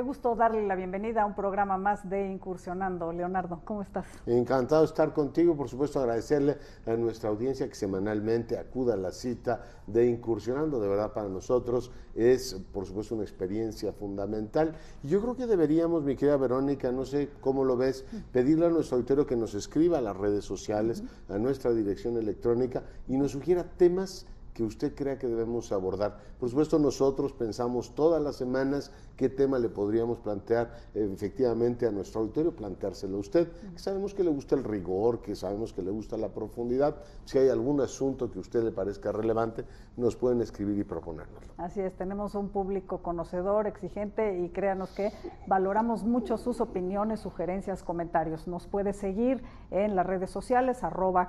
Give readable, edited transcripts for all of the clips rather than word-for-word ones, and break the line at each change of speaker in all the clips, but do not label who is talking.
qué gusto darle la bienvenida a un programa más de Incursionando. Leonardo, ¿cómo estás?
Encantado de estar contigo, por supuesto agradecerle a nuestra audiencia que semanalmente acuda a la cita de Incursionando. De verdad para nosotros es, por supuesto, una experiencia fundamental. Y yo creo que deberíamos, mi querida Verónica, no sé cómo lo ves, pedirle a nuestro auditorio que nos escriba a las redes sociales, a nuestra dirección electrónica y nos sugiera temas que usted crea que debemos abordar. Por supuesto, nosotros pensamos todas las semanas qué tema le podríamos plantear efectivamente a nuestro auditorio, planteárselo a usted, que sabemos que le gusta el rigor, que sabemos que le gusta la profundidad. Si hay algún asunto que a usted le parezca relevante, nos pueden escribir y proponérnoslo.
Así es, tenemos un público conocedor, exigente, y créanos que valoramos mucho sus opiniones, sugerencias, comentarios. Nos puede seguir en las redes sociales,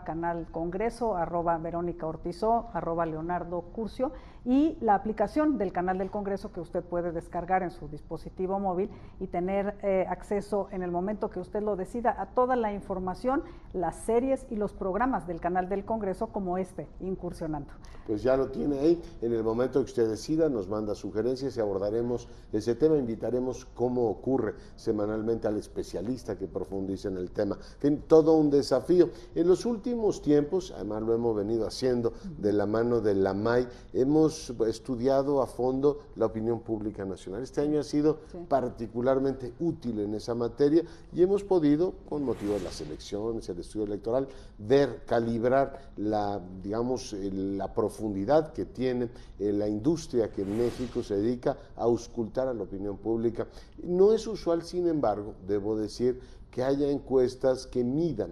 @Canal Congreso, @Verónica Ortizó, @Leonardo Curcio, y la aplicación del Canal del Congreso que usted puede descargar en su dispositivo móvil y tener acceso en el momento que usted lo decida a toda la información, las series y los programas del Canal del Congreso como Incursionando.
Pues ya lo tiene ahí, en el momento que usted decida nos manda sugerencias y abordaremos ese tema, invitaremos como ocurre semanalmente al especialista que profundice en el tema. En fin, todo un desafío. En los últimos tiempos, además lo hemos venido haciendo de la mano de la MAI, hemos estudiado a fondo la opinión pública nacional. Este año ha sido particularmente útil en esa materia y hemos podido, con motivo de las elecciones, el estudio electoral, ver, calibrar la, digamos, la profundidad que tiene la industria que en México se dedica a auscultar a la opinión pública. No es usual, sin embargo, debo decir, que haya encuestas que midan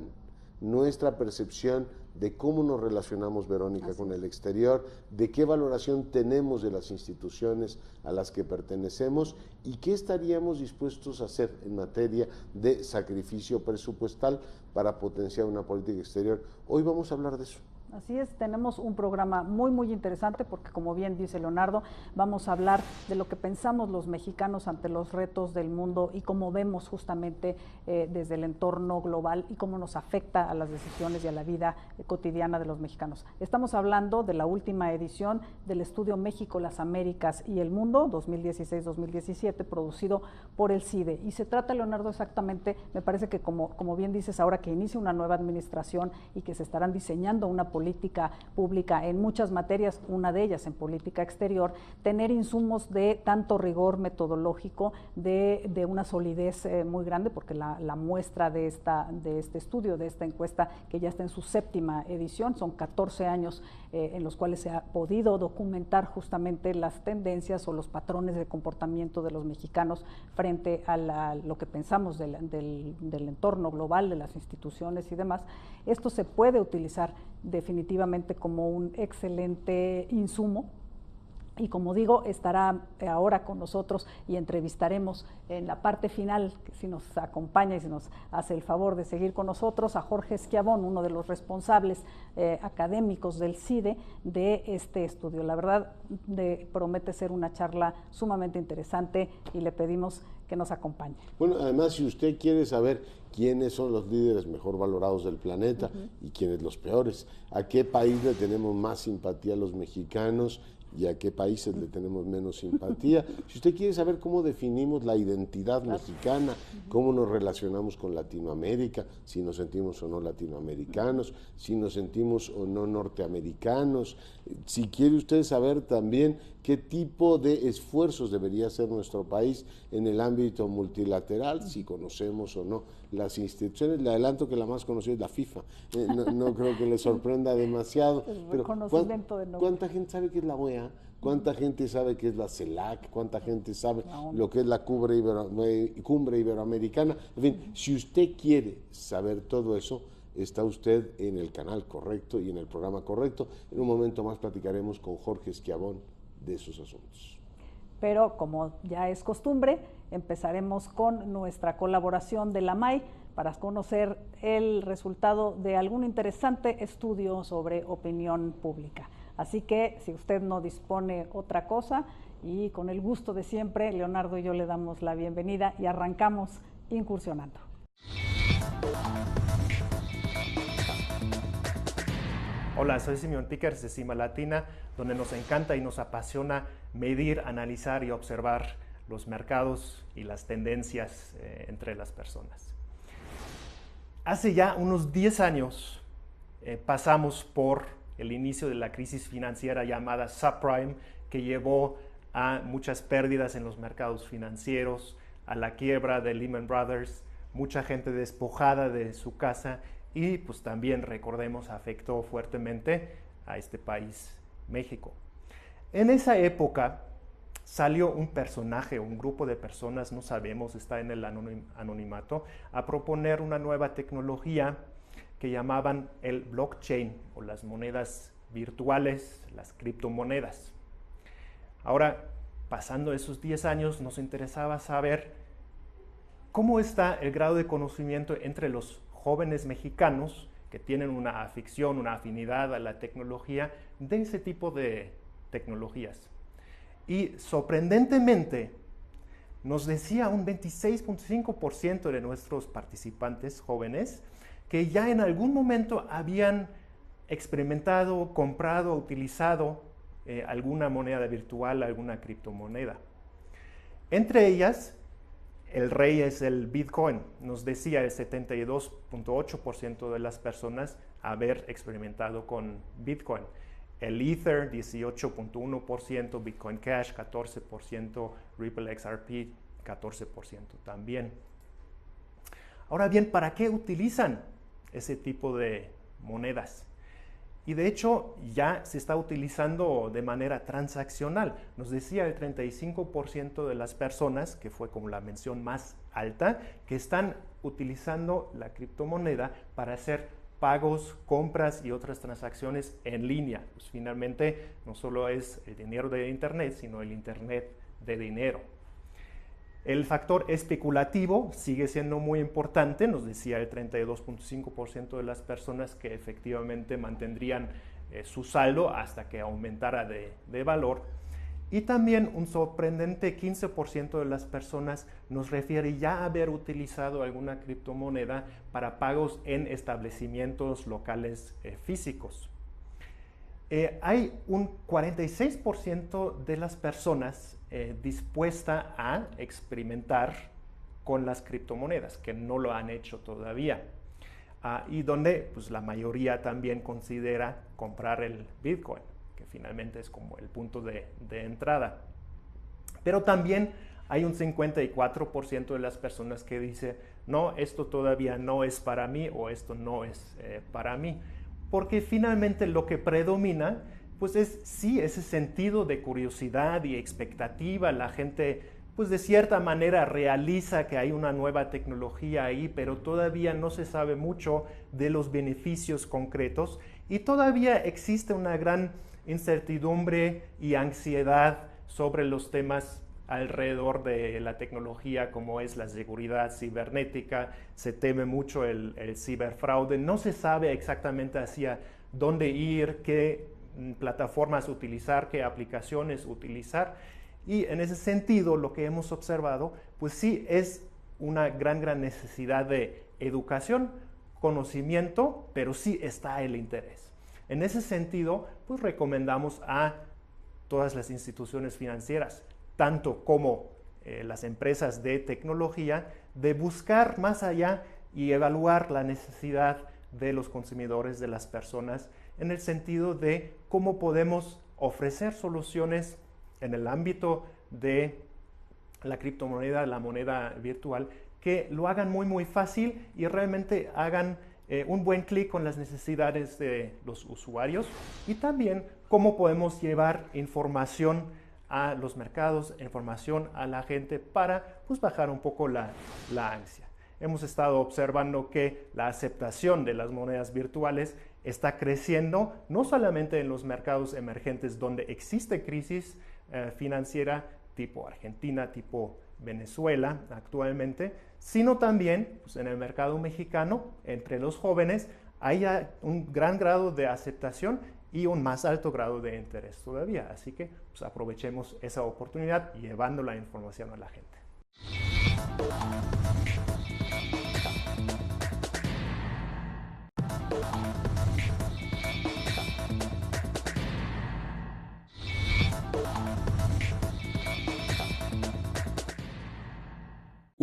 nuestra percepción de cómo nos relacionamos, Verónica, con el exterior, de qué valoración tenemos de las instituciones a las que pertenecemos y qué estaríamos dispuestos a hacer en materia de sacrificio presupuestal para potenciar una política exterior. Hoy vamos a hablar de eso.
Así es, tenemos un programa muy interesante porque, como bien dice Leonardo, vamos a hablar de lo que pensamos los mexicanos ante los retos del mundo y cómo vemos justamente desde el entorno global y cómo nos afecta a las decisiones y a la vida cotidiana de los mexicanos. Estamos hablando de la última edición del estudio México, las Américas y el Mundo 2016-2017, producido por el CIDE. Y se trata, Leonardo, exactamente, me parece que como bien dices, ahora que inicia una nueva administración y que se estarán diseñando una política pública en muchas materias, una de ellas en política exterior, tener insumos de tanto rigor metodológico, de una solidez muy grande, porque la muestra de este estudio, de esta encuesta, que ya está en su 7ª edición, son 14 años en los cuales se ha podido documentar justamente las tendencias o los patrones de comportamiento de los mexicanos frente a lo que pensamos del entorno global, de las instituciones y demás. Esto se puede utilizar definitivamente como un excelente insumo. Y como digo, estará ahora con nosotros y entrevistaremos en la parte final, que si nos acompaña y si nos hace el favor de seguir con nosotros, a Jorge Schiavon, uno de los responsables académicos del CIDE de este estudio. La verdad, promete ser una charla sumamente interesante y le pedimos que nos acompañe.
Bueno, además, si usted quiere saber quiénes son los líderes mejor valorados del planeta y quiénes los peores, a qué país le tenemos más simpatía a los mexicanos y a qué países le tenemos menos simpatía. Si usted quiere saber cómo definimos la identidad mexicana, cómo nos relacionamos con Latinoamérica, si nos sentimos o no latinoamericanos, si nos sentimos o no norteamericanos, si quiere usted saber también qué tipo de esfuerzos debería hacer nuestro país en el ámbito multilateral, si conocemos o no las instituciones. Le adelanto que la más conocida es la FIFA, no creo que le sorprenda demasiado, pero ¿cuánta gente sabe qué es la OEA? ¿Cuánta gente sabe qué es la CELAC? ¿Cuánta gente sabe lo que es la Cumbre Iberoamericana? En fin, si usted quiere saber todo eso, está usted en el canal correcto y en el programa correcto. En un momento más platicaremos con Jorge Schiavon de esos asuntos.
Pero como ya es costumbre, empezaremos con nuestra colaboración de la MAI para conocer el resultado de algún interesante estudio sobre opinión pública. Así que si usted no dispone otra cosa, y con el gusto de siempre, Leonardo y yo le damos la bienvenida y arrancamos Incursionando.
Hola, soy Simeón Pickers de Cima Latina, donde nos encanta y nos apasiona medir, analizar y observar los mercados y las tendencias entre las personas. Hace ya unos 10 años pasamos por el inicio de la crisis financiera llamada subprime, que llevó a muchas pérdidas en los mercados financieros, a la quiebra de Lehman Brothers, mucha gente despojada de su casa y pues también, recordemos, afectó fuertemente a este país, México. En esa época salió un personaje, un grupo de personas, no sabemos, está en el anonimato, a proponer una nueva tecnología que llamaban el blockchain o las monedas virtuales, las criptomonedas. Ahora, pasando esos 10 años, nos interesaba saber cómo está el grado de conocimiento entre los jóvenes mexicanos que tienen una afición, una afinidad a la tecnología, de ese tipo de tecnologías. Y sorprendentemente, nos decía un 26.5% de nuestros participantes jóvenes que ya en algún momento habían experimentado, comprado, utilizado alguna moneda virtual, alguna criptomoneda. Entre ellas, el rey es el Bitcoin. Nos decía el 72.8% de las personas haber experimentado con Bitcoin. El Ether, 18.1%, Bitcoin Cash, 14%, Ripple XRP, 14% también. Ahora bien, ¿para qué utilizan ese tipo de monedas? Y de hecho ya se está utilizando de manera transaccional. Nos decía el 35% de las personas, que fue como la mención más alta, que están utilizando la criptomoneda para hacer pagos, compras y otras transacciones en línea. Pues finalmente no solo es el dinero de Internet, sino el Internet de dinero. El factor especulativo sigue siendo muy importante. Nos decía el 32.5% de las personas que efectivamente mantendrían su saldo hasta que aumentara de valor. Y también un sorprendente 15% de las personas nos refiere ya haber utilizado alguna criptomoneda para pagos en establecimientos locales físicos. Hay un 46% de las personas dispuesta a experimentar con las criptomonedas, que no lo han hecho todavía. Y donde pues, la mayoría también considera comprar el Bitcoin, que finalmente es como el punto de entrada. Pero también hay un 54% de las personas que dice, no, esto todavía no es para mí o esto no es para mí. Porque finalmente lo que predomina pues es sí ese sentido de curiosidad y expectativa. La gente pues de cierta manera realiza que hay una nueva tecnología ahí, pero todavía no se sabe mucho de los beneficios concretos y todavía existe una gran incertidumbre y ansiedad sobre los temas alrededor de la tecnología, como es la seguridad cibernética. Se teme mucho el ciberfraude, no se sabe exactamente hacia dónde ir, qué plataformas utilizar, qué aplicaciones utilizar, y en ese sentido lo que hemos observado pues sí es una gran necesidad de educación, conocimiento, pero sí está el interés. En ese sentido pues recomendamos a todas las instituciones financieras, tanto como las empresas de tecnología, de buscar más allá y evaluar la necesidad de los consumidores, de las personas, en el sentido de cómo podemos ofrecer soluciones en el ámbito de la criptomoneda, la moneda virtual, que lo hagan muy fácil y realmente hagan un buen clic con las necesidades de los usuarios, y también cómo podemos llevar información a los mercados, información a la gente para pues, bajar un poco la ansia. Hemos estado observando que la aceptación de las monedas virtuales está creciendo, no solamente en los mercados emergentes donde existe crisis financiera, tipo Argentina, tipo Venezuela actualmente, sino también pues, en el mercado mexicano, entre los jóvenes, hay un gran grado de aceptación y un más alto grado de interés todavía. Así que pues, aprovechemos esa oportunidad llevando la información a la gente.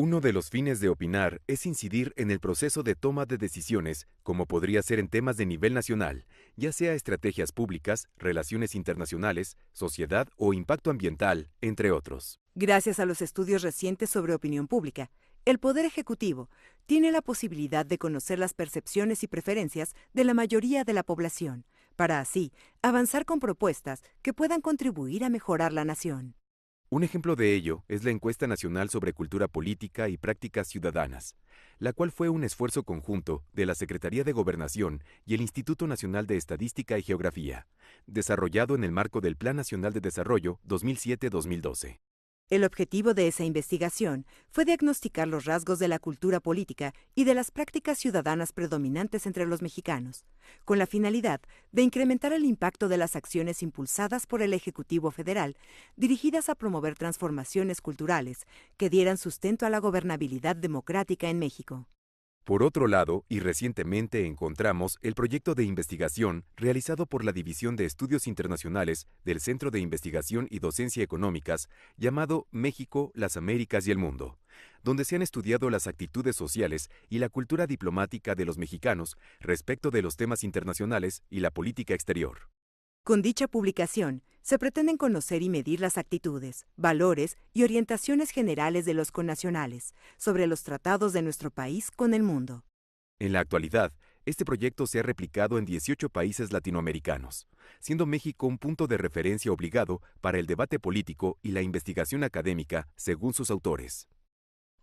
Uno de los fines de opinar es incidir en el proceso de toma de decisiones, como podría ser en temas de nivel nacional, ya sea estrategias públicas, relaciones internacionales, sociedad o impacto ambiental, entre otros.
Gracias a los estudios recientes sobre opinión pública, el Poder Ejecutivo tiene la posibilidad de conocer las percepciones y preferencias de la mayoría de la población, para así avanzar con propuestas que puedan contribuir a mejorar la nación.
Un ejemplo de ello es la Encuesta Nacional sobre Cultura Política y Prácticas Ciudadanas, la cual fue un esfuerzo conjunto de la Secretaría de Gobernación y el Instituto Nacional de Estadística y Geografía, desarrollado en el marco del Plan Nacional de Desarrollo 2007-2012.
El objetivo de esa investigación fue diagnosticar los rasgos de la cultura política y de las prácticas ciudadanas predominantes entre los mexicanos, con la finalidad de incrementar el impacto de las acciones impulsadas por el Ejecutivo Federal dirigidas a promover transformaciones culturales que dieran sustento a la gobernabilidad democrática en México.
Por otro lado, y recientemente encontramos el proyecto de investigación realizado por la División de Estudios Internacionales del Centro de Investigación y Docencia Económicas, llamado México, las Américas y el Mundo, donde se han estudiado las actitudes sociales y la cultura diplomática de los mexicanos respecto de los temas internacionales y la política exterior.
Con dicha publicación, se pretenden conocer y medir las actitudes, valores y orientaciones generales de los connacionales sobre los tratados de nuestro país con el mundo.
En la actualidad, este proyecto se ha replicado en 18 países latinoamericanos, siendo México un punto de referencia obligado para el debate político y la investigación académica, según sus autores.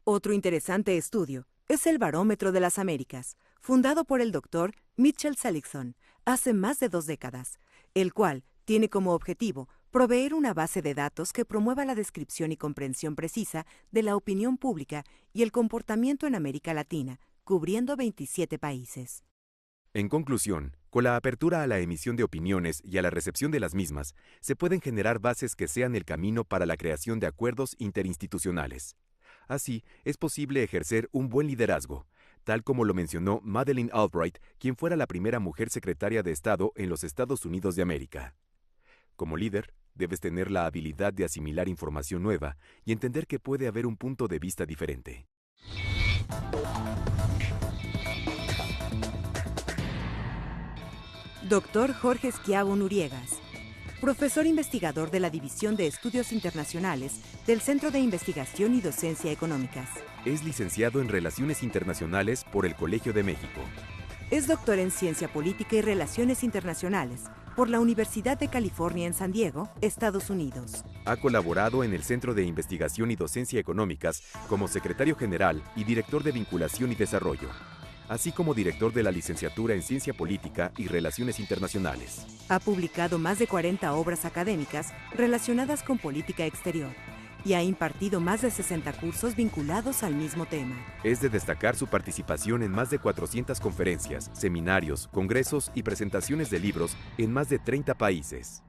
Otro interesante estudio es el Barómetro de las Américas, fundado por el Dr. Mitchell Seligson hace más de 2 décadas, el cual tiene como objetivo proveer una base de datos que promueva la descripción y comprensión precisa de la opinión pública y el comportamiento en América Latina, cubriendo 27 países.
En conclusión, con la apertura a la emisión de opiniones y a la recepción de las mismas, se pueden generar bases que sean el camino para la creación de acuerdos interinstitucionales. Así, es posible ejercer un buen liderazgo, tal como lo mencionó Madeleine Albright, quien fuera la primera mujer secretaria de Estado en los Estados Unidos de América. Como líder, debes tener la habilidad de asimilar información nueva y entender que puede haber un punto de vista diferente.
Dr. Jorge Schiavon Uriegas, profesor investigador de la División de Estudios Internacionales del Centro de Investigación y Docencia Económicas.
Es licenciado en Relaciones Internacionales por el Colegio de México.
Es doctor en Ciencia Política y Relaciones Internacionales por la Universidad de California en San Diego, Estados Unidos.
Ha colaborado en el Centro de Investigación y Docencia Económicas como secretario general y director de Vinculación y Desarrollo, así como director de la licenciatura en Ciencia Política y Relaciones Internacionales.
Ha publicado más de 40 obras académicas relacionadas con política exterior y ha impartido más de 60 cursos vinculados al mismo tema.
Es de destacar su participación en más de 400 conferencias, seminarios, congresos y presentaciones de libros en más de 30 países.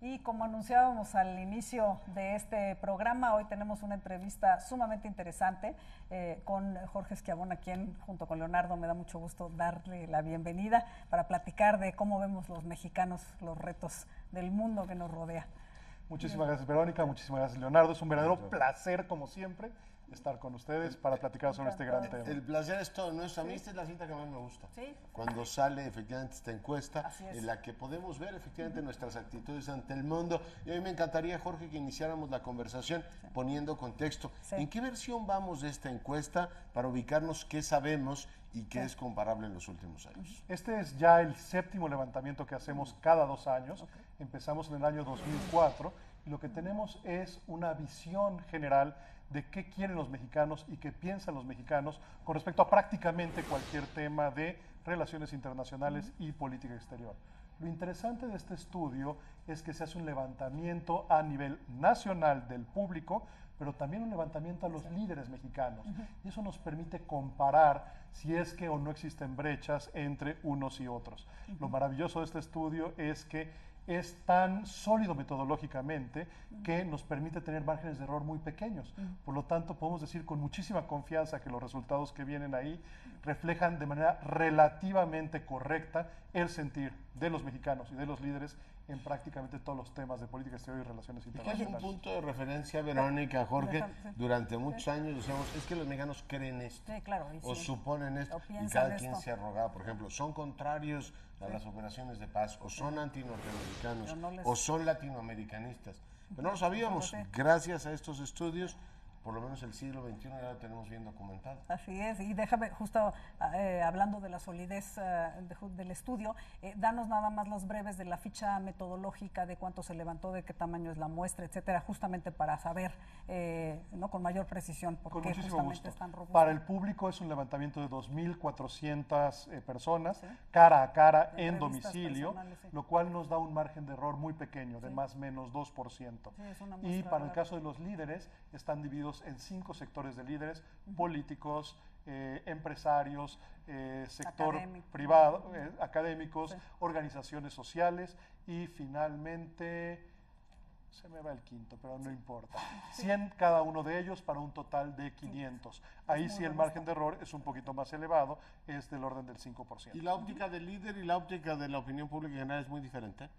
Y como anunciábamos al inicio de este programa, hoy tenemos una entrevista sumamente interesante con Jorge Schiavon, a quien junto con Leonardo me da mucho gusto darle la bienvenida para platicar de cómo vemos los mexicanos los retos del mundo que nos rodea.
Muchísimas gracias, Verónica, muchísimas gracias, Leonardo. Es un verdadero placer, como siempre, estar con ustedes para platicar sobre este gran tema.
El placer es todo nuestro. A mí esta es la cita que más me gusta.
¿Sí?
Cuando sale efectivamente esta encuesta en la que podemos ver efectivamente nuestras actitudes ante el mundo. Y a mí me encantaría, Jorge, que iniciáramos la conversación poniendo contexto. ¿En qué versión vamos de esta encuesta para ubicarnos qué sabemos y qué es comparable en los últimos años?
Este es ya el 7º levantamiento que hacemos cada 2 años. Empezamos en el año 2004 y lo que tenemos es una visión general de qué quieren los mexicanos y qué piensan los mexicanos con respecto a prácticamente cualquier tema de relaciones internacionales y política exterior. Lo interesante de este estudio es que se hace un levantamiento a nivel nacional del público, pero también un levantamiento a los líderes mexicanos. Y eso nos permite comparar si es que o no existen brechas entre unos y otros. Lo maravilloso de este estudio es que es tan sólido metodológicamente que nos permite tener márgenes de error muy pequeños. Por lo tanto, podemos decir con muchísima confianza que los resultados que vienen ahí reflejan de manera relativamente correcta el sentir de los mexicanos y de los líderes en prácticamente todos los temas de política exterior y relaciones
Es un
internacionales.
punto de referencia, Verónica, Jorge. Durante muchos años decíamos, es que los mexicanos creen esto,
Sí, claro, y
o
sí.
suponen esto,
O
y
piensan
cada quien
esto.
se arrogaba. Por ejemplo, son contrarios a las operaciones de paz, o son anti-norteamericanos,
Pero no les-
o son latinoamericanistas. Pero no lo sabíamos.
Pues, sí.
Gracias a estos estudios, por lo menos el siglo XXI ya lo tenemos bien documentado.
Así es, y déjame, justo hablando de la solidez del estudio, danos nada más los breves de la ficha metodológica, de cuánto se levantó, de qué tamaño es la muestra, etcétera, justamente para saber, ¿no? Con mayor precisión,
Con
porque
muchísimo
justamente
gusto.
es tan robusto.
Para el público es un levantamiento de 2.400 personas, cara a cara,
De
en
entrevistas
domicilio,
personales, sí.
lo cual nos da un margen de error muy pequeño, de más o menos 2%.
Sí, es una
Y
muestra
para el
relevante.
caso de los líderes, están divididos en 5 sectores de líderes: políticos, empresarios, sector
Académico.
privado, académicos,
Sí.
organizaciones sociales y finalmente... Se me va el quinto, pero no importa. 100 cada uno de ellos para un total de 500. Ahí sí el margen de error es un poquito más elevado, es del orden del 5%.
¿Y la óptica del líder y la óptica de la opinión pública en general es muy diferente?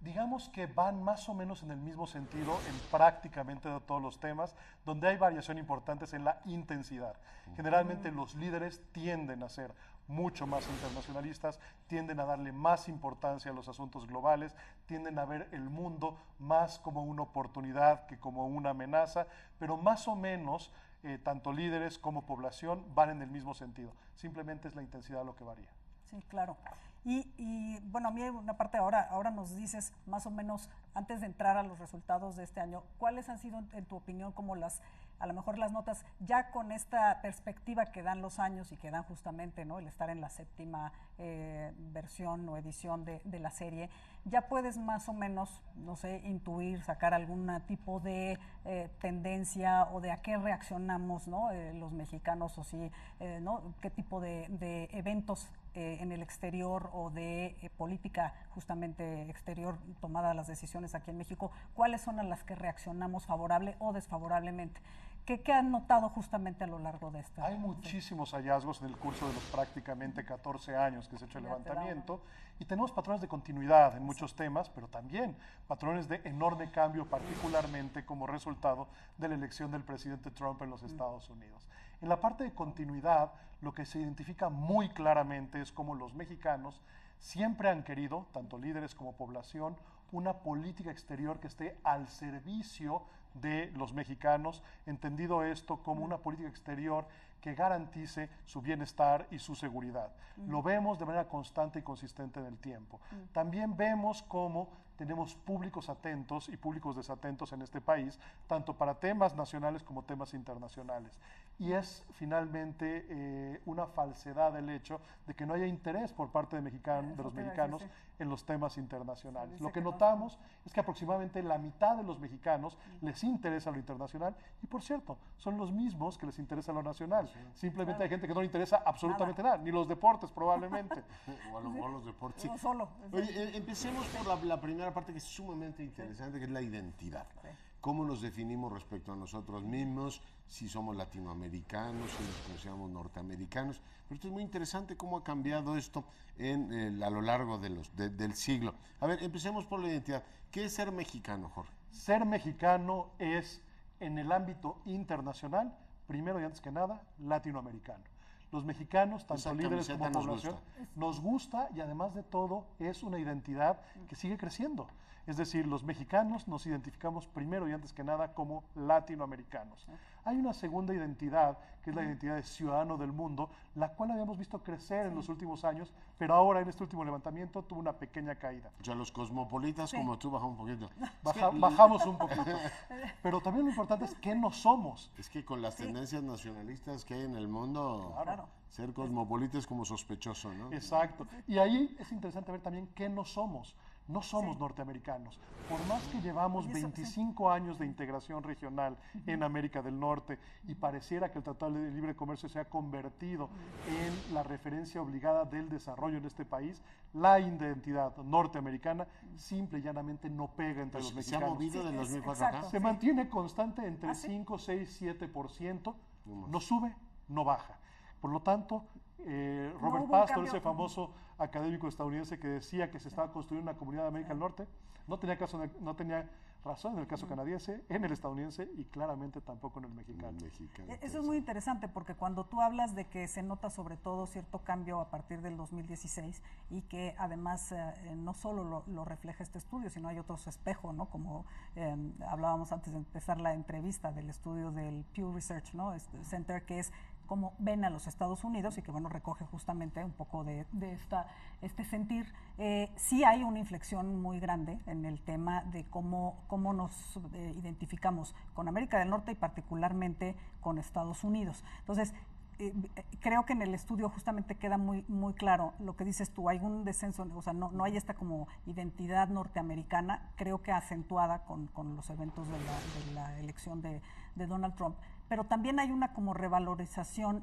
Digamos que van más o menos en el mismo sentido en prácticamente de todos los temas, donde hay variación importantes en la intensidad. Generalmente los líderes tienden a ser mucho más internacionalistas, tienden a darle más importancia a los asuntos globales, tienden a ver el mundo más como una oportunidad que como una amenaza, pero más o menos tanto líderes como población van en el mismo sentido. Simplemente es la intensidad lo que varía.
Sí, claro. Y bueno, a mí hay una parte ahora nos dices más o menos, antes de entrar a los resultados de este año, ¿cuáles han sido, en tu opinión, como a lo mejor las notas, ya con esta perspectiva que dan los años y que dan justamente, ¿no?, el estar en la 7ª versión o edición de la serie, ya puedes más o menos, no sé, intuir, sacar algún tipo de tendencia o de a qué reaccionamos, ¿no?, los mexicanos, o si, ¿no?, qué tipo de eventos en el exterior o de política justamente exterior, tomada las decisiones aquí en México, ¿cuáles son a las que reaccionamos favorable o desfavorablemente? ¿Qué han notado justamente a lo largo de esta?
Hay muchísimos hallazgos en el curso de los prácticamente 14 años que se ha hecho el levantamiento, y tenemos patrones de continuidad en muchos temas, pero también patrones de enorme cambio, particularmente como resultado de la elección del presidente Trump en los Estados Unidos. En la parte de continuidad, lo que se identifica muy claramente es cómo los mexicanos siempre han querido, tanto líderes como población, una política exterior que esté al servicio de los mexicanos, entendido esto como una política exterior que garantice su bienestar y su seguridad. Lo vemos de manera constante y consistente en el tiempo. También vemos cómo tenemos públicos atentos y públicos desatentos en este país, tanto para temas nacionales como temas internacionales. Y es finalmente una falsedad el hecho de que no haya interés por parte de los mexicanos en los temas internacionales. Lo que notamos es que aproximadamente la mitad de los mexicanos les interesa lo internacional, y por cierto, son los mismos que les interesa lo nacional. Simplemente hay gente que no le interesa absolutamente nada, ni los deportes probablemente.
O a lo mejor los deportes. sí.
No solo.
Oye, empecemos por la primera parte, que es sumamente interesante, que es la identidad. ¿Cómo nos definimos respecto a nosotros mismos? Si somos latinoamericanos, si nos consideramos norteamericanos. Pero esto es muy interesante cómo ha cambiado esto a lo largo del siglo. A ver, empecemos por la identidad. ¿Qué es ser mexicano, Jorge?
Ser mexicano es, en el ámbito internacional, primero y antes que nada, latinoamericano. Los mexicanos, tanto
Esa
líderes como
camiseta
población, nos gusta, y además de todo es una identidad que sigue creciendo. Es decir, los mexicanos nos identificamos primero y antes que nada como latinoamericanos. Hay una segunda identidad, que es la identidad de ciudadano del mundo, la cual habíamos visto crecer en los últimos años, pero ahora en este último levantamiento tuvo una pequeña caída.
O sea, los cosmopolitas como tú bajamos un poquito.
Bajamos un poquito. Pero también lo importante es qué no somos.
Es que con las tendencias nacionalistas que hay en el mundo,
Claro.
ser cosmopolita es como sospechoso, ¿no?
Exacto. Y ahí es interesante ver también qué no somos. No somos norteamericanos. Por más que llevamos 25 años de integración regional en América del Norte y pareciera que el Tratado de Libre Comercio se ha convertido en la referencia obligada del desarrollo en este país, la identidad norteamericana simple y llanamente no pega entre los mexicanos.
¿Se ha movido del 2004 acá?
Se mantiene constante entre 5, 6, 7%, no sube, no baja. Por lo tanto, Robert Pastor, ese famoso académico estadounidense que decía que se estaba construyendo una comunidad de América del Norte, no tenía razón en el caso canadiense, en el estadounidense y claramente tampoco en el mexicano.
Eso es muy interesante porque cuando tú hablas de que se nota sobre todo cierto cambio a partir del 2016 y que además no solo lo refleja este estudio, sino hay otros espejos, ¿no? Como hablábamos antes de empezar la entrevista del estudio del Pew Research, ¿no? Center, que es cómo ven a los Estados Unidos y que bueno recoge justamente un poco de este sentir. Sí hay una inflexión muy grande en el tema de cómo nos identificamos con América del Norte y particularmente con Estados Unidos. Entonces, creo que en el estudio justamente queda muy claro lo que dices tú, hay un descenso, o sea, no hay esta como identidad norteamericana, creo que acentuada con los eventos de la elección de Donald Trump, pero también hay una como revalorización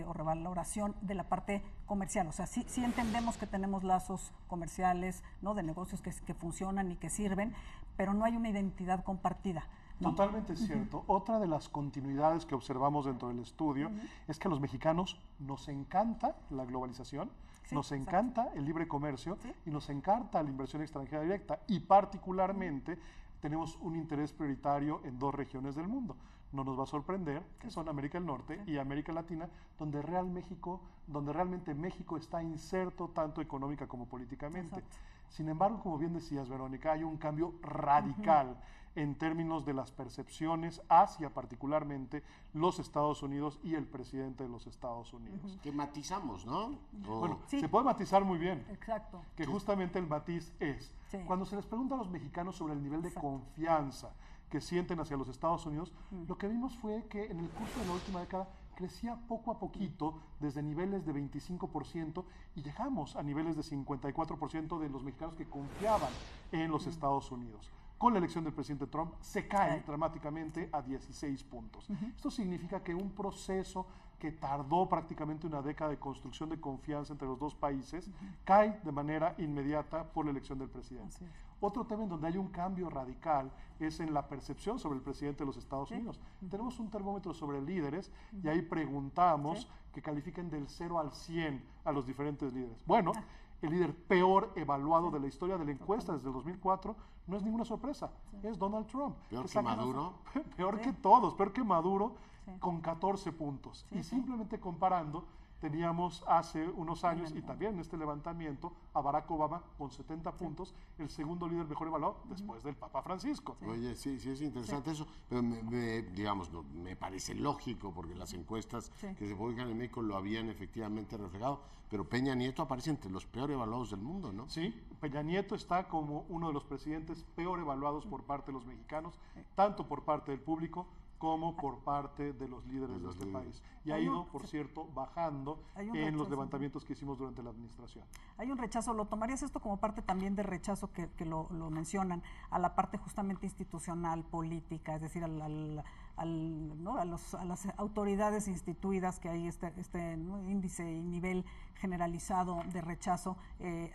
o revaloración de la parte comercial, o sea, sí entendemos que tenemos lazos comerciales, ¿no? De negocios que funcionan y que sirven, pero no hay una identidad compartida, ¿no?
Totalmente cierto. Otra de las continuidades que observamos dentro del estudio es que a los mexicanos nos encanta la globalización, nos encanta el libre comercio y nos encanta la inversión extranjera directa y particularmente tenemos un interés prioritario en dos regiones del mundo. No nos va a sorprender que son América del Norte y América Latina, donde realmente México está inserto tanto económica como políticamente. Sin embargo, como bien decías, Verónica, hay un cambio radical en términos de las percepciones hacia particularmente los Estados Unidos y el presidente de los Estados Unidos.
Que matizamos, ¿no?
Bueno, se puede matizar muy bien.
Exacto.
Que justamente el matiz es, cuando se les pregunta a los mexicanos sobre el nivel de confianza que sienten hacia los Estados Unidos, lo que vimos fue que en el curso de la última década crecía poco a poquito desde niveles de 25% y llegamos a niveles de 54% de los mexicanos que confiaban en los Estados Unidos. Con la elección del presidente Trump se cae dramáticamente a 16 puntos. Esto significa que un proceso que tardó prácticamente una década de construcción de confianza entre los dos países cae de manera inmediata por la elección del presidente. Otro tema en donde hay un cambio radical es en la percepción sobre el presidente de los Estados Unidos. Tenemos un termómetro sobre líderes y ahí preguntamos que califiquen del 0 al 100 a los diferentes líderes. Bueno, el líder peor evaluado de la historia de la encuesta desde el 2004 no es ninguna sorpresa, es Donald Trump.
¿Peor que Maduro?
Peor que todos, peor que Maduro, con 14 puntos. Y simplemente comparando, teníamos hace unos años, y también en este levantamiento, a Barack Obama con 70 puntos, el segundo líder mejor evaluado después del Papa Francisco.
Oye, sí es interesante eso, pero me parece lógico, porque las encuestas que se publican en México lo habían efectivamente reflejado, pero Peña Nieto aparece entre los peor evaluados del mundo, ¿no?
Sí, Peña Nieto está como uno de los presidentes peor evaluados por parte de los mexicanos, tanto por parte del público como por parte de los líderes de este país. Y ha ido, por cierto, bajando en los levantamientos que hicimos durante la administración. Hay un rechazo, ¿lo tomarías esto como parte también de rechazo que lo mencionan, a la parte justamente institucional, política, es decir, ¿no? a las autoridades instituidas, que hay este ¿no? índice y nivel generalizado de rechazo,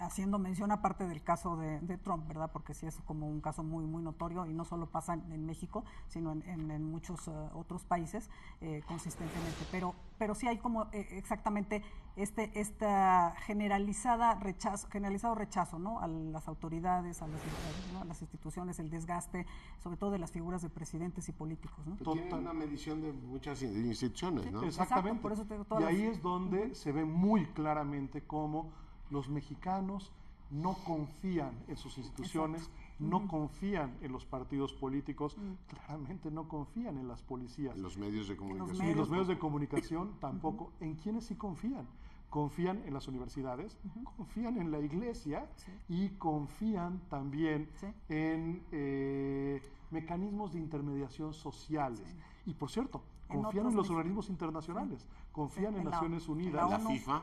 haciendo mención aparte del caso de Trump, ¿verdad? Porque sí es como un caso muy notorio y no solo pasa en México, sino en muchos otros países consistentemente. Pero sí hay como exactamente esta generalizado rechazo, ¿no? A las autoridades, a las instituciones, el desgaste, sobre todo de las figuras de presidentes y políticos, ¿no?
Tiene una medición de muchas instituciones, ¿no?
Exactamente. Por eso y ahí es donde se ve muy claramente cómo los mexicanos no confían en sus instituciones, no confían en los partidos políticos, claramente no confían en las policías.
En los medios de comunicación.
Y los medios de comunicación tampoco. ¿En quiénes sí confían? Confían en las universidades, confían en la iglesia y confían también en mecanismos de intermediación sociales. Y por cierto, confían en los organismos internacionales, confían en Naciones Unidas,
la FIFA.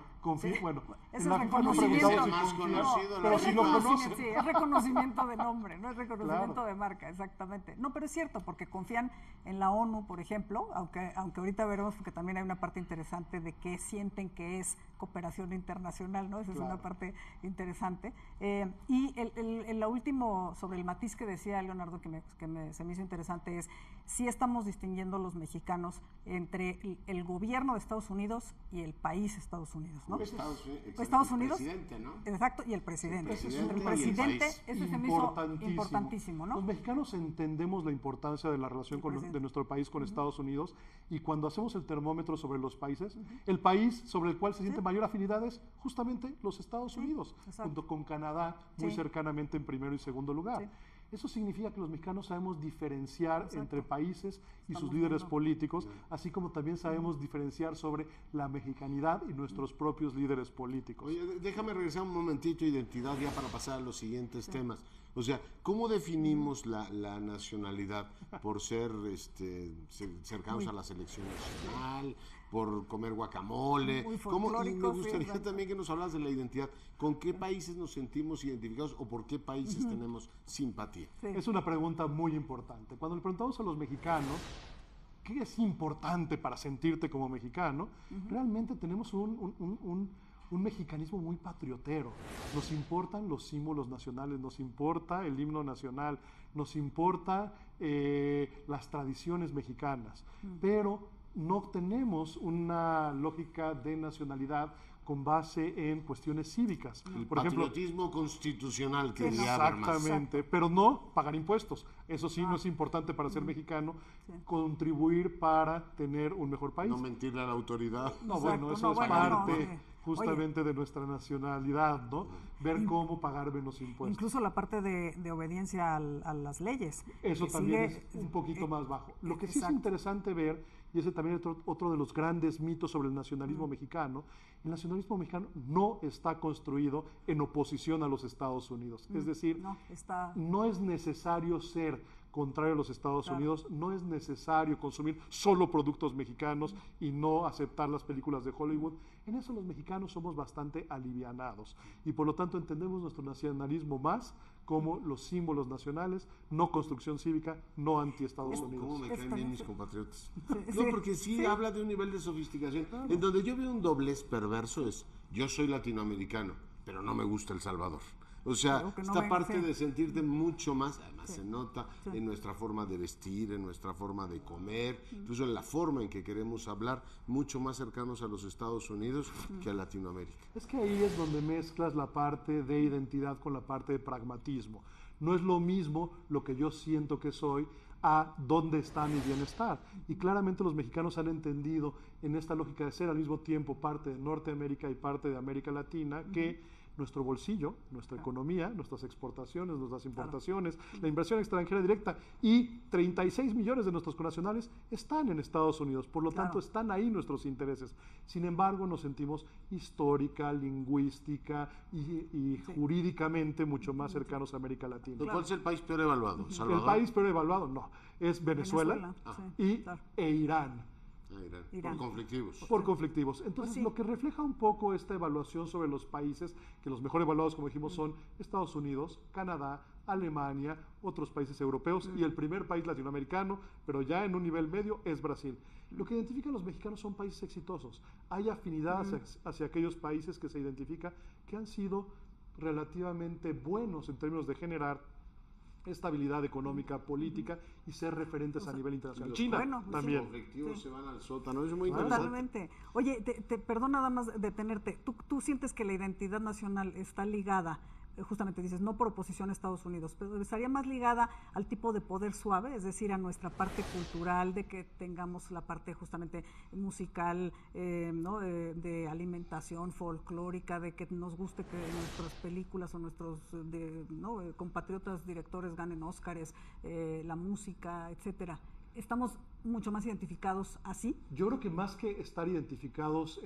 Bueno,
Es
en la FIFA no preguntamos si
más
confían,
conocido,
pero sí lo conocen.
Sí, es reconocimiento de nombre, no es reconocimiento
Claro.
de marca, exactamente. No, pero es cierto, porque confían en la ONU, por ejemplo, aunque ahorita veremos, porque también hay una parte interesante de qué sienten que es cooperación internacional, ¿no? Esa es una parte interesante. Y el último, sobre el matiz que decía Leonardo, se me hizo interesante, es si estamos distinguiendo los mexicanos entre el gobierno de Estados Unidos y el país Estados Unidos, ¿no? Estados Unidos,
el presidente, ¿no?
Exacto, y el presidente.
El
El
presidente
presidente,
país.
eso se me hizo importantísimo, ¿no?
Los mexicanos entendemos la importancia de la relación de nuestro país con Estados Unidos, y cuando hacemos el termómetro sobre los países, el país sobre el cual se siente mayor afinidad es justamente los Estados Unidos, junto con Canadá muy cercanamente en primero y segundo lugar.
Sí.
Eso significa que los mexicanos sabemos diferenciar entre países y sus líderes políticos, así como también sabemos diferenciar sobre la mexicanidad y nuestros propios líderes políticos.
Oye, déjame regresar un momentito a identidad ya para pasar a los siguientes temas. O sea, ¿cómo definimos la nacionalidad? ¿Por ser cercanos a la selección nacional? ¿Por comer guacamole?
Muy
¿Cómo? Y me
folclóricos,
gustaría
sí,
también que nos hablas de la identidad. ¿Con qué países nos sentimos identificados o por qué países tenemos simpatía?
Sí.
Es una pregunta muy importante. Cuando le preguntamos a los mexicanos qué es importante para sentirte como mexicano, realmente tenemos un mexicanismo muy patriotero. Nos importan los símbolos nacionales, nos importa el himno nacional, nos importa las tradiciones mexicanas, pero no tenemos una lógica de nacionalidad con base en cuestiones cívicas.
Por patriotismo constitucional que
exactamente, pero no pagar impuestos. Eso sí, no es importante para ser mexicano, contribuir para tener un mejor país.
No mentirle a la autoridad.
No, bueno, eso es parte justamente de nuestra nacionalidad, ¿no? Ver cómo pagar menos impuestos.
Incluso la parte de obediencia a las leyes.
Eso también es un poquito más bajo. Lo que sí es interesante ver, y ese también es otro de los grandes mitos sobre el nacionalismo mexicano, el nacionalismo mexicano no está construido en oposición a los Estados Unidos. Es decir, no es necesario ser contrario a los Estados Unidos, no es necesario consumir solo productos mexicanos y no aceptar las películas de Hollywood. En eso los mexicanos somos bastante alivianados y por lo tanto entendemos nuestro nacionalismo más como los símbolos nacionales, no construcción cívica, no anti-Estados Unidos.
¿Cómo me caen bien mis compatriotas? No, porque sí habla de un nivel de sofisticación. En donde yo veo un doblez perverso es, yo soy latinoamericano, pero no me gusta El Salvador. O sea, esta parte de sentirte mucho más, además se nota en nuestra forma de vestir, en nuestra forma de comer, incluso en la forma en que queremos hablar, mucho más cercanos a los Estados Unidos que a Latinoamérica.
Es que ahí es donde mezclas la parte de identidad con la parte de pragmatismo. No es lo mismo lo que yo siento que soy a dónde está mi bienestar. Y claramente los mexicanos han entendido en esta lógica de ser al mismo tiempo parte de Norteamérica y parte de América Latina que nuestro bolsillo, nuestra economía, nuestras exportaciones, nuestras importaciones, la inversión extranjera directa y 36 millones de nuestros connacionales están en Estados Unidos, por lo tanto están ahí nuestros intereses. Sin embargo, nos sentimos histórica, lingüística y jurídicamente mucho más cercanos a América Latina.
¿Cuál es el país peor evaluado? ¿Salvador?
El país peor evaluado, no, es Venezuela e Irán.
Por conflictivos.
Por conflictivos. Entonces, lo que refleja un poco esta evaluación sobre los países, que los mejor evaluados, como dijimos, son Estados Unidos, Canadá, Alemania, otros países europeos y el primer país latinoamericano, pero ya en un nivel medio, es Brasil. Lo que identifican los mexicanos son países exitosos. Hay afinidad hacia aquellos países que se identifica que han sido relativamente buenos en términos de generar estabilidad económica, política y ser referentes a nivel internacional. China también.
Los conflictivos se van al sótano, eso es muy interesante.
Totalmente. Oye, perdón nada más detenerte. ¿Tú sientes que la identidad nacional está ligada, justamente dices, no por oposición a Estados Unidos, pero estaría más ligada al tipo de poder suave, es decir, a nuestra parte cultural, de que tengamos la parte justamente musical, ¿no? de alimentación folclórica, de que nos guste que nuestras películas o nuestros compatriotas directores ganen Óscares, la música, etcétera? ¿Estamos mucho más identificados así?
Yo creo que más que estar identificados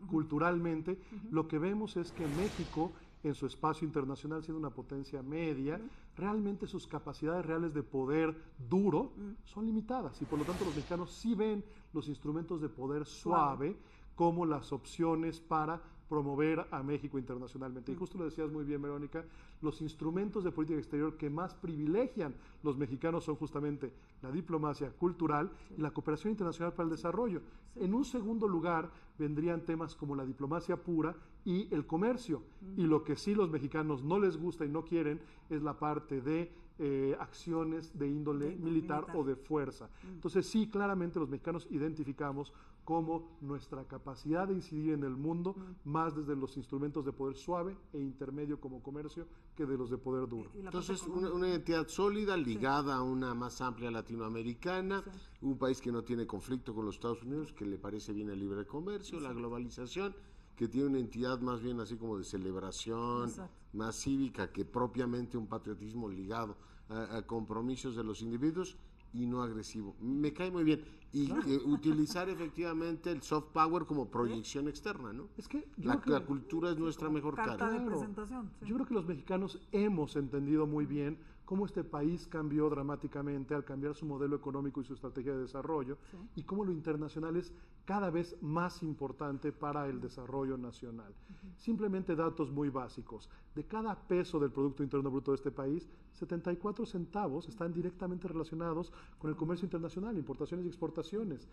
culturalmente, lo que vemos es que México en su espacio internacional siendo una potencia media, realmente sus capacidades reales de poder duro son limitadas y por lo tanto los mexicanos sí ven los instrumentos de poder suave como las opciones para promover a México internacionalmente. Y justo lo decías muy bien, Verónica, los instrumentos de política exterior que más privilegian los mexicanos son justamente la diplomacia cultural y la cooperación internacional para el desarrollo. En un segundo lugar vendrían temas como la diplomacia pura y el comercio. Y lo que sí los mexicanos no les gusta y no quieren es la parte de acciones de índole militar o de fuerza. Entonces sí, claramente los mexicanos identificamos como nuestra capacidad de incidir en el mundo más desde los instrumentos de poder suave e intermedio como comercio que de los de poder duro.
Entonces una identidad sólida ligada a una más amplia latinoamericana, un país que no tiene conflicto con los Estados Unidos, que le parece bien el libre comercio, la globalización, que tiene una entidad más bien así como de celebración, más cívica que propiamente un patriotismo ligado a compromisos de los individuos y no agresivo. Me cae muy bien. Y utilizar efectivamente el soft power como proyección externa, ¿no?
Es que
la cultura es nuestra mejor cara.
De presentación.
Yo creo que los mexicanos hemos entendido muy bien cómo este país cambió dramáticamente al cambiar su modelo económico y su estrategia de desarrollo y cómo lo internacional es cada vez más importante para el desarrollo nacional. Simplemente datos muy básicos. De cada peso del Producto Interno Bruto de este país, 74 centavos están directamente relacionados con el comercio internacional, importaciones y exportaciones.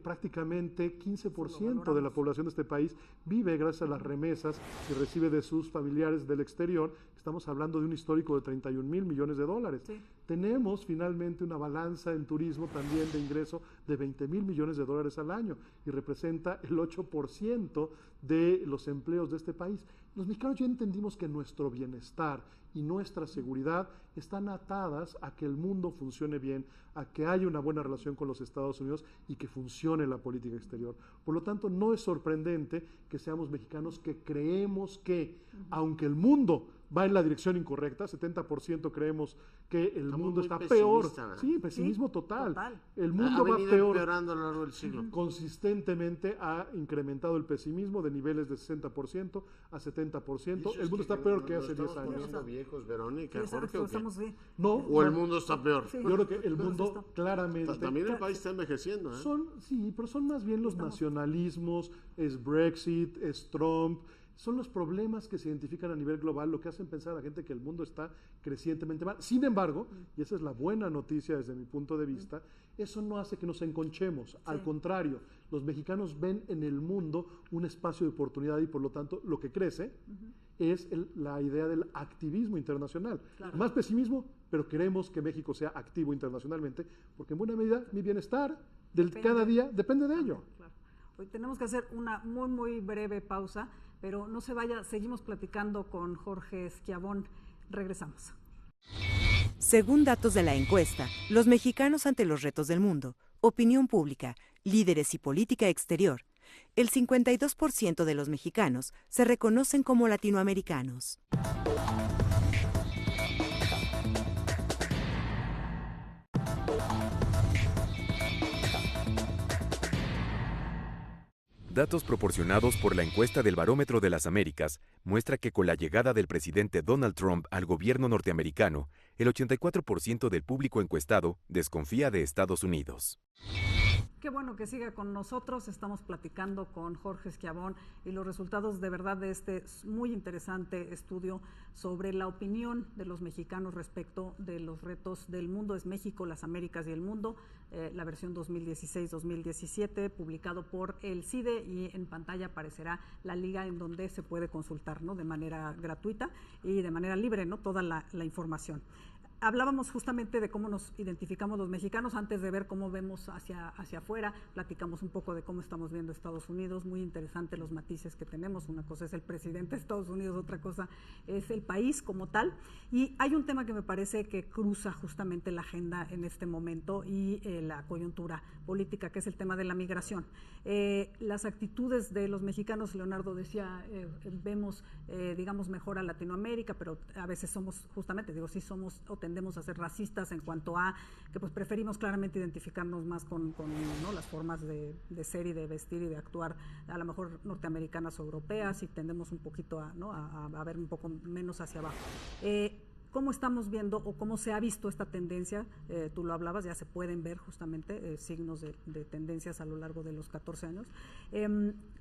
Prácticamente 15% de la población de este país vive gracias a las remesas que recibe de sus familiares del exterior. Estamos hablando de un histórico de 31,000 millones de dólares. Tenemos finalmente una balanza en turismo también de ingreso de 20,000 millones de dólares al año y representa el 8% de los empleos de este país. Los mexicanos ya entendimos que nuestro bienestar y nuestra seguridad están atadas a que el mundo funcione bien, a que haya una buena relación con los Estados Unidos y que funcione la política exterior. Por lo tanto, no es sorprendente que seamos mexicanos que creemos que, aunque el mundo va en la dirección incorrecta, 70% creemos que el mundo está peor. Sí, pesimismo total. El mundo va peor.
Empeorando a lo largo del siglo.
Consistentemente ha incrementado el pesimismo de niveles de 60% a 70%. El mundo está peor que hace 10 años.
¿Estamos viejos, Verónica, Jorge?
No,
¿O el mundo está peor?
Yo creo que el mundo claramente...
También el país está envejeciendo, ¿eh?
Sí, pero son más bien los nacionalismos, es Brexit, es Trump... Son los problemas que se identifican a nivel global lo que hacen pensar a la gente que el mundo está crecientemente mal. Sin embargo, y esa es la buena noticia desde mi punto de vista, eso no hace que nos enconchemos. Al contrario, los mexicanos ven en el mundo un espacio de oportunidad y por lo tanto lo que crece es la idea del activismo internacional. Más pesimismo, pero queremos que México sea activo internacionalmente porque en buena medida mi bienestar cada día depende de ello.
Hoy tenemos que hacer una muy, muy breve pausa, pero no se vaya, seguimos platicando con Jorge Schiavon. Regresamos.
Según datos de la encuesta, los mexicanos ante los retos del mundo, opinión pública, líderes y política exterior, el 52% de los mexicanos se reconocen como latinoamericanos.
Datos proporcionados por la encuesta del Barómetro de las Américas muestra que con la llegada del presidente Donald Trump al gobierno norteamericano, el 84% del público encuestado desconfía de Estados Unidos.
Qué bueno que siga con nosotros. Estamos platicando con Jorge Schiavon y los resultados de verdad de este muy interesante estudio sobre la opinión de los mexicanos respecto de los retos del mundo. Es México, las Américas y el mundo, la versión 2016-2017, publicado por el CIDE, y en pantalla aparecerá la liga en donde se puede consultar, ¿no?, de manera gratuita y de manera libre, ¿no?, toda la información. Hablábamos justamente de cómo nos identificamos los mexicanos antes de ver cómo vemos hacia afuera. Platicamos un poco de cómo estamos viendo Estados Unidos. Muy interesante los matices que tenemos. Una cosa es el presidente de Estados Unidos, otra cosa es el país como tal. Y hay un tema que me parece que cruza justamente la agenda en este momento y la coyuntura política, que es el tema de la migración. Las actitudes de los mexicanos, Leonardo decía, vemos, digamos, mejor a Latinoamérica, pero a veces somos, justamente, digo, sí somos o tendemos tendemos a ser racistas en cuanto a que pues preferimos claramente identificarnos más con ¿no? las formas de ser y de vestir y de actuar, a lo mejor norteamericanas o europeas, y tendemos un poquito a, ¿no? a ver un poco menos hacia abajo. ¿Cómo estamos viendo o cómo se ha visto esta tendencia? Tú lo hablabas, ya se pueden ver justamente signos de tendencias a lo largo de los 14 años.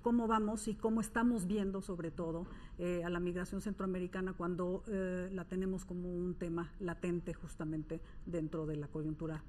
¿Cómo vamos y cómo estamos viendo sobre todo a la migración centroamericana cuando la tenemos como un tema latente justamente dentro de la coyuntura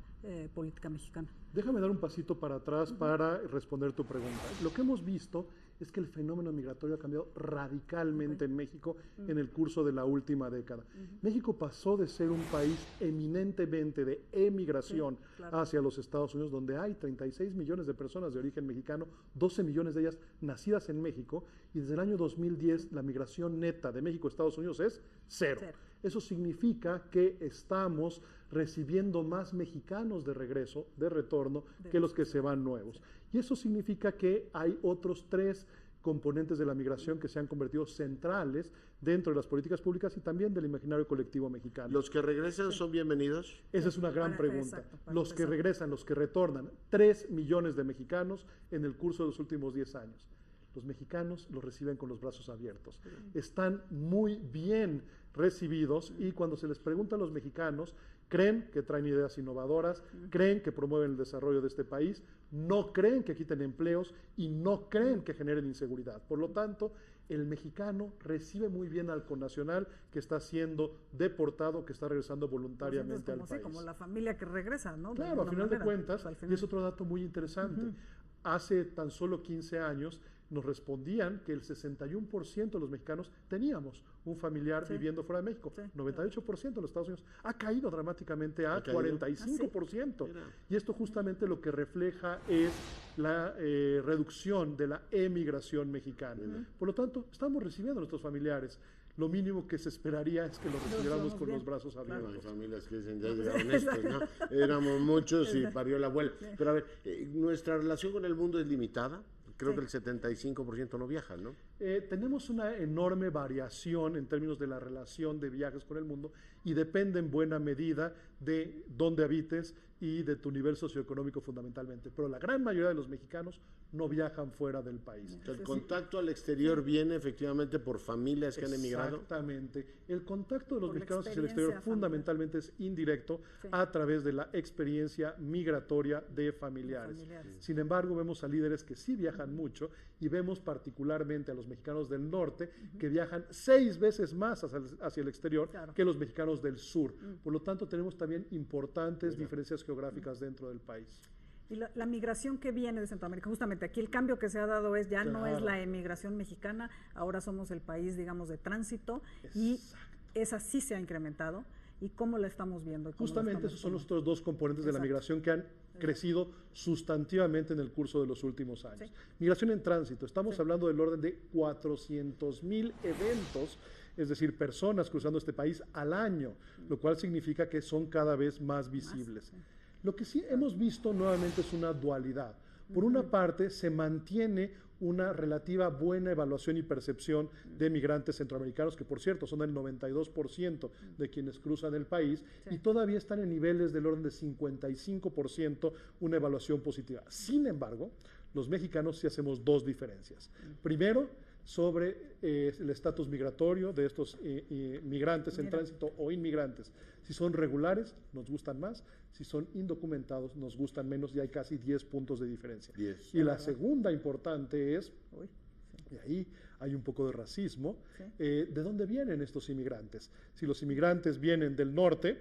política mexicana?
Déjame dar un pasito para atrás para responder tu pregunta. Lo que hemos visto es que el fenómeno migratorio ha cambiado radicalmente en México en el curso de la última década. México pasó de ser un país eminentemente de emigración hacia los Estados Unidos, donde hay 36 millones de personas de origen mexicano, 12 millones de ellas nacidas en México, y desde el año 2010 la migración neta de México a Estados Unidos es cero. Eso significa que estamos recibiendo más mexicanos de regreso, de retorno, que los que se van nuevos. Y eso significa que hay otros 3 componentes de la migración que se han convertido centrales dentro de las políticas públicas y también del imaginario colectivo mexicano.
¿Los que regresan son bienvenidos?
Esa es una gran pregunta.
Exacto,
los que regresan, los que retornan, 3 millones de mexicanos en el curso de los últimos 10 años. Los mexicanos los reciben con los brazos abiertos. Están muy bien recibidos y cuando se les pregunta a los mexicanos, creen que traen ideas innovadoras, creen que promueven el desarrollo de este país, no creen que quiten empleos y no creen que generen inseguridad. Por lo tanto, el mexicano recibe muy bien al connacional que está siendo deportado, que está regresando voluntariamente al país.
Como la familia que regresa, ¿no?
Claro, a final de cuentas, y es otro dato muy interesante. Hace tan solo 15 años nos respondían que el 61% de los mexicanos teníamos un familiar viviendo fuera de México. 98% de los Estados Unidos. Ha caído dramáticamente a 45%. Y esto justamente lo que refleja es la reducción de la emigración mexicana. Por lo tanto, estamos recibiendo a nuestros familiares. Lo mínimo que se esperaría es que los recibiéramos con los brazos abiertos.
Hay familias que dicen, ya llegaron estos, ¿no? Éramos muchos y parió la abuela. Pero a ver, nuestra relación con el mundo es limitada. Creo que el 75% no viajan, ¿no?
Tenemos una enorme variación en términos de la relación de viajes con el mundo y depende en buena medida de dónde habites y de tu nivel socioeconómico fundamentalmente. Pero la gran mayoría de los mexicanos no viajan fuera del país.
El contacto al exterior viene efectivamente por familias que han emigrado.
Exactamente. El contacto de los mexicanos hacia el exterior fundamentalmente es indirecto a través de la experiencia migratoria de familiares. Sin embargo, vemos a líderes que sí viajan mucho y vemos particularmente a los mexicanos del norte que viajan 6 veces más hacia el exterior que los mexicanos del sur. Por lo tanto, tenemos también importantes diferencias geográficas dentro del país.
Y la migración que viene de Centroamérica, justamente aquí el cambio que se ha dado es, ya no es la emigración mexicana, ahora somos el país, digamos, de tránsito, y esa sí se ha incrementado. ¿Y cómo la estamos viendo?
Justamente esos son los otros 2 componentes de la migración que han crecido sustantivamente en el curso de los últimos años. Migración en tránsito, estamos hablando del orden de 400,000 eventos, es decir, personas cruzando este país al año, lo cual significa que son cada vez más visibles. Lo que sí hemos visto nuevamente es una dualidad. Por una parte, se mantiene una relativa buena evaluación y percepción de migrantes centroamericanos, que por cierto son el 92% de quienes cruzan el país, y todavía están en niveles del orden de 55% una evaluación positiva. Sin embargo, los mexicanos sí hacemos 2 diferencias. Primero, sobre el estatus migratorio de estos migrantes en tránsito o inmigrantes. Si son regulares, nos gustan más. Si son indocumentados, nos gustan menos, y hay casi 10 puntos de diferencia. Y la segunda importante es, y ahí hay un poco de racismo, ¿de dónde vienen estos inmigrantes? Si los inmigrantes vienen del norte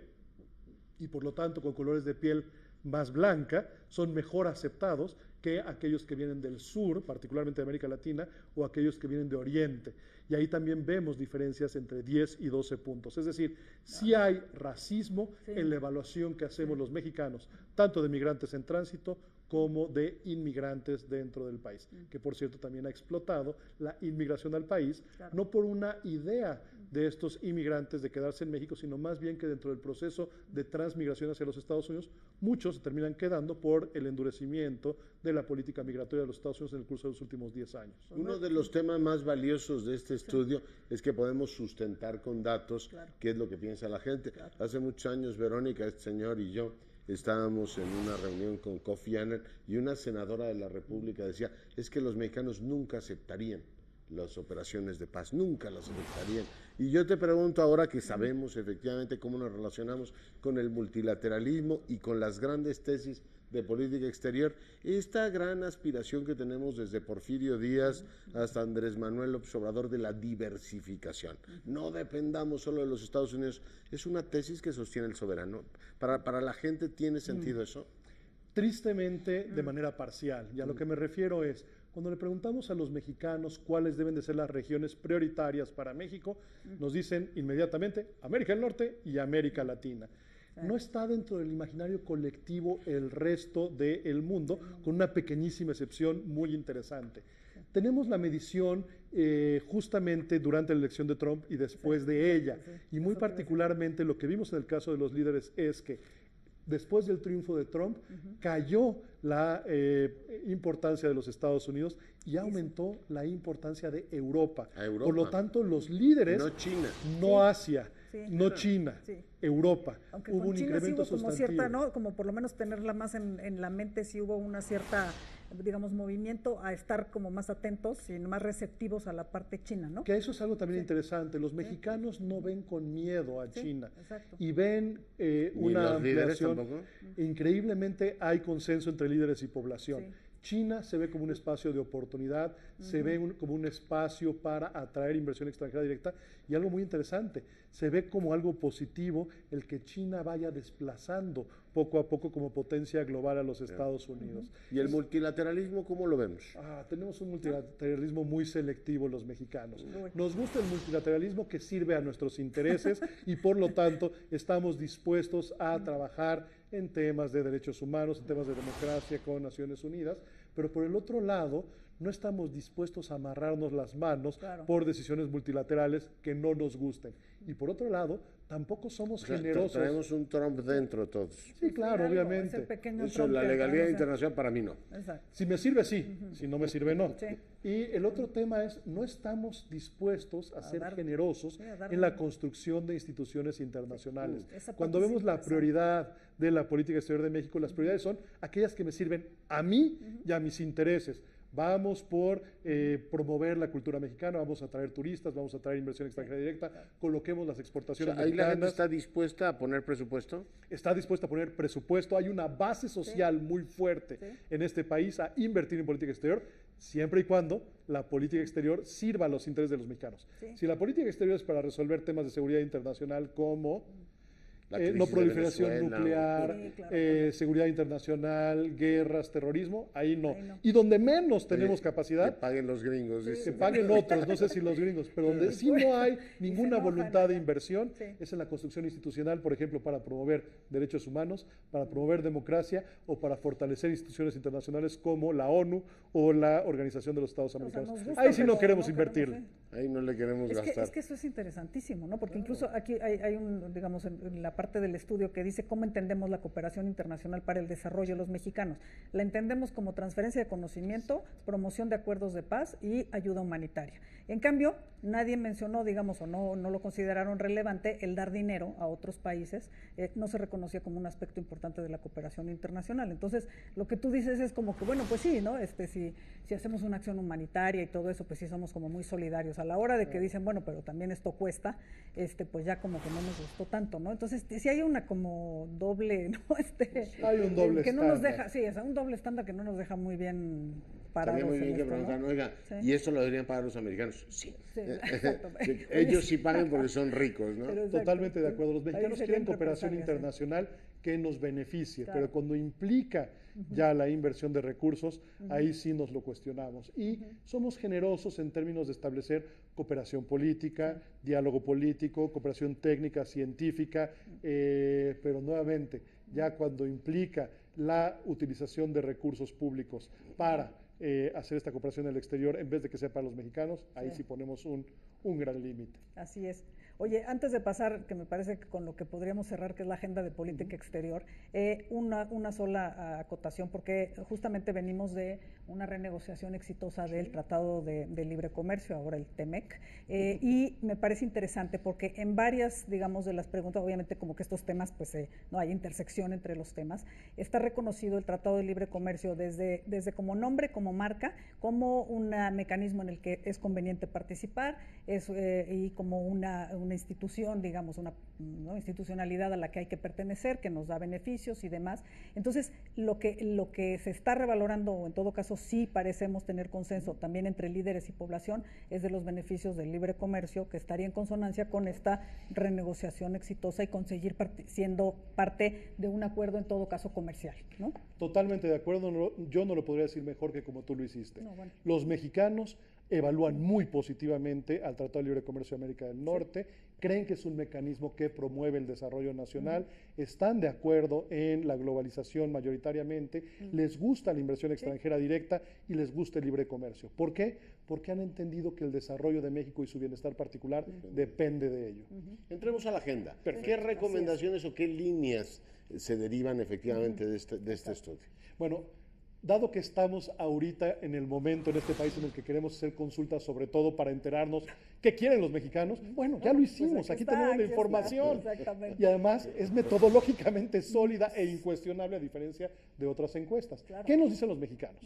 y por lo tanto con colores de piel más blanca, son mejor aceptados que aquellos que vienen del sur, particularmente de América Latina, o aquellos que vienen de Oriente. Y ahí también vemos diferencias entre 10 y 12 puntos. Es decir, sí hay racismo en la evaluación que hacemos los mexicanos, tanto de migrantes en tránsito como de inmigrantes dentro del país, que por cierto también ha explotado la inmigración al país, no por una idea de estos inmigrantes de quedarse en México, sino más bien que dentro del proceso de transmigración hacia los Estados Unidos, muchos se terminan quedando por el endurecimiento de la política migratoria de los Estados Unidos en el curso de los últimos 10 años.
Uno de los temas más valiosos de este estudio es que podemos sustentar con datos qué es lo que piensa la gente. Hace muchos años, Verónica, este señor y yo estábamos en una reunión con Kofi Annan y una senadora de la República decía, es que los mexicanos nunca aceptarían las operaciones de paz, nunca las aceptarían. Y yo te pregunto ahora que sabemos efectivamente cómo nos relacionamos con el multilateralismo y con las grandes tesis de política exterior, esta gran aspiración que tenemos desde Porfirio Díaz hasta Andrés Manuel López Obrador de la diversificación. No dependamos solo de los Estados Unidos, es una tesis que sostiene el soberano. Para la gente, ¿tiene sentido eso?
Tristemente, de manera parcial. Y a lo que me refiero es, cuando le preguntamos a los mexicanos cuáles deben de ser las regiones prioritarias para México, nos dicen inmediatamente América del Norte y América Latina. No está dentro del imaginario colectivo el resto del mundo, con una pequeñísima excepción muy interesante. Tenemos la medición justamente durante la elección de Trump y después de ella. Y muy particularmente lo que vimos en el caso de los líderes es que después del triunfo de Trump, cayó la importancia de los Estados Unidos y aumentó la importancia de Europa. Por lo tanto, los líderes,
no China,
no Asia, no China, Europa.
Aunque
hubo
con
un
China
incremento
sí hubo como
sustantivo.
cierta, ¿no? Como por lo menos tenerla más en la mente, sí hubo una cierta, digamos, movimiento a estar como más atentos y más receptivos a la parte china, ¿no?
Que eso es algo también interesante. Los mexicanos no ven con miedo a China
exacto.
y ven una ampliación. Increíblemente hay consenso entre líderes y población. China se ve como un espacio de oportunidad, se ve como un espacio para atraer inversión extranjera directa y algo muy interesante, se ve como algo positivo el que China vaya desplazando poco a poco como potencia global a los Estados Unidos.
¿Y el multilateralismo cómo lo vemos?
Tenemos un multilateralismo muy selectivo los mexicanos. Nos gusta el multilateralismo que sirve a nuestros intereses y por lo tanto estamos dispuestos a trabajar en temas de derechos humanos, en temas de democracia con Naciones Unidas, pero por el otro lado no estamos dispuestos a amarrarnos las manos por decisiones multilaterales que no nos gusten. Y por otro lado, tampoco somos generosos.
Traemos un Trump dentro todos.
Sí, claro, obviamente.
Eso, la legalidad internacional para mí no.
Exacto.
Si me sirve, sí. Si no me sirve, no. Y el otro tema es, no estamos dispuestos a ser generosos en la construcción de instituciones internacionales. Cuando vemos la prioridad de la política exterior de México, las prioridades son aquellas que me sirven a mí y a mis intereses. Vamos por promover la cultura mexicana, vamos a traer turistas, vamos a traer inversión extranjera directa, coloquemos las exportaciones mexicanas.
¿Ahí la gente está dispuesta a poner presupuesto?
Está dispuesta a poner presupuesto, hay una base social muy fuerte en este país a invertir en política exterior, siempre y cuando la política exterior sirva a los intereses de los mexicanos. Si la política exterior es para resolver temas de seguridad internacional como no proliferación nuclear, seguridad internacional, guerras, terrorismo, ahí no. Y donde menos tenemos capacidad,
que paguen los gringos.
Que paguen otros, no sé si los gringos, pero donde sí no hay ninguna voluntad de inversión es en la construcción institucional, por ejemplo, para promover derechos humanos, para promover democracia o para fortalecer instituciones internacionales como la ONU o la Organización de los Estados Americanos. Ahí sí no queremos invertir.
Ahí no le queremos gastar.
Es que eso es interesantísimo, ¿no? Porque incluso aquí hay un, digamos, en la parte del estudio que dice cómo entendemos la cooperación internacional para el desarrollo de los mexicanos. La entendemos como transferencia de conocimiento, promoción de acuerdos de paz y ayuda humanitaria. En cambio, nadie mencionó, digamos, o no lo consideraron relevante el dar dinero a otros países, no se reconocía como un aspecto importante de la cooperación internacional. Entonces, lo que tú dices es como que, bueno, pues sí, ¿no? Si hacemos una acción humanitaria y todo eso, pues sí somos como muy solidarios. A la hora de que dicen, bueno, pero también esto cuesta, pues ya como que no nos gustó tanto, ¿no? Entonces, si hay una como doble, ¿no?
Hay un doble
que
estándar.
No nos deja, sí, es un doble estándar que no nos deja muy bien parados.
Estaría muy bien que preguntaran, oiga, ¿y esto lo deberían pagar los americanos? Sí. Ellos sí pagan porque son ricos, ¿no?
Totalmente de acuerdo. Los mexicanos quieren cooperación internacional que nos beneficie, pero cuando implica ya la inversión de recursos, ahí sí nos lo cuestionamos. Y somos generosos en términos de establecer cooperación política, diálogo político, cooperación técnica, científica, pero nuevamente, ya cuando implica la utilización de recursos públicos para hacer esta cooperación en el exterior en vez de que sea para los mexicanos, ahí sí ponemos un gran límite.
Así es. Oye, antes de pasar, que me parece que con lo que podríamos cerrar, que es la agenda de política exterior, una sola acotación, porque justamente venimos de una renegociación exitosa del Tratado de Libre Comercio, ahora el TEMEC, y me parece interesante porque en varias, digamos, de las preguntas, obviamente como que estos temas, pues no hay intersección entre los temas, está reconocido el Tratado de Libre Comercio desde como nombre, como marca, como un mecanismo en el que es conveniente participar, y como una institución, digamos, una institucionalidad a la que hay que pertenecer, que nos da beneficios y demás. Entonces, lo que se está revalorando, o en todo caso sí parecemos tener consenso también entre líderes y población, es de los beneficios del libre comercio, que estaría en consonancia con esta renegociación exitosa y conseguir siendo parte de un acuerdo, en todo caso comercial, ¿no?
Totalmente de acuerdo, yo no lo podría decir mejor que como tú lo hiciste.
No, bueno.
Los mexicanos evalúan muy positivamente al Tratado de Libre Comercio de América del Norte, creen que es un mecanismo que promueve el desarrollo nacional, están de acuerdo en la globalización mayoritariamente, les gusta la inversión extranjera directa y les gusta el libre comercio. ¿Por qué? Porque han entendido que el desarrollo de México y su bienestar particular depende de ello.
Entremos a la agenda.
Perfecto.
¿Qué recomendaciones o qué líneas se derivan efectivamente de este estudio?
Bueno, dado que estamos ahorita en el momento en este país en el que queremos hacer consultas, sobre todo para enterarnos qué quieren los mexicanos, bueno, ya lo hicimos, aquí tenemos la información.
Exactamente.
Y además es metodológicamente sólida e incuestionable a diferencia de otras encuestas.
Claro.
¿Qué nos dicen los mexicanos?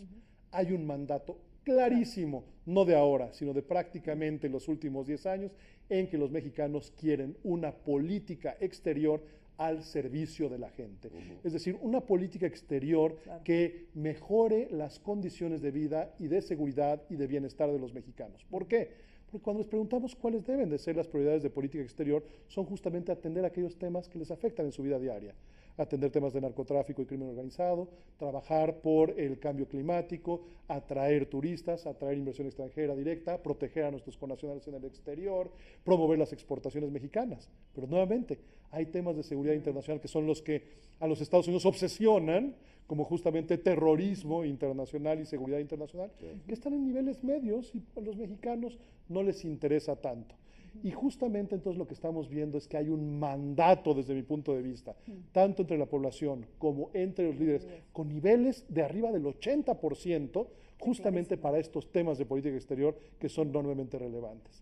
Hay un mandato clarísimo, no de ahora, sino de prácticamente los últimos 10 años, en que los mexicanos quieren una política exterior al servicio de la gente. Es decir, una política exterior que mejore las condiciones de vida y de seguridad y de bienestar de los mexicanos. ¿Por qué? Porque cuando les preguntamos cuáles deben de ser las prioridades de política exterior, son justamente atender aquellos temas que les afectan en su vida diaria. Atender temas de narcotráfico y crimen organizado, trabajar por el cambio climático, atraer turistas, atraer inversión extranjera directa, proteger a nuestros connacionales en el exterior, promover las exportaciones mexicanas. Pero nuevamente, hay temas de seguridad internacional que son los que a los Estados Unidos obsesionan, como justamente terrorismo internacional y seguridad internacional, que están en niveles medios y a los mexicanos no les interesa tanto. Y justamente entonces lo que estamos viendo es que hay un mandato desde mi punto de vista, tanto entre la población como entre los líderes, con niveles de arriba del 80%, justamente para estos temas de política exterior que son enormemente relevantes.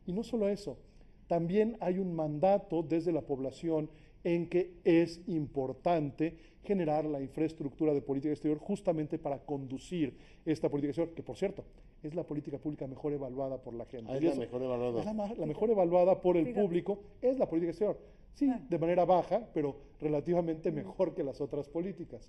Y no solo eso, también hay un mandato desde la población en que es importante generar la infraestructura de política exterior justamente para conducir esta política exterior, que por cierto, es la política pública mejor evaluada por la gente.
Es la mejor evaluada.
Es la mejor evaluada por el público, es la política exterior. Sí, de manera baja, pero relativamente mejor que las otras políticas.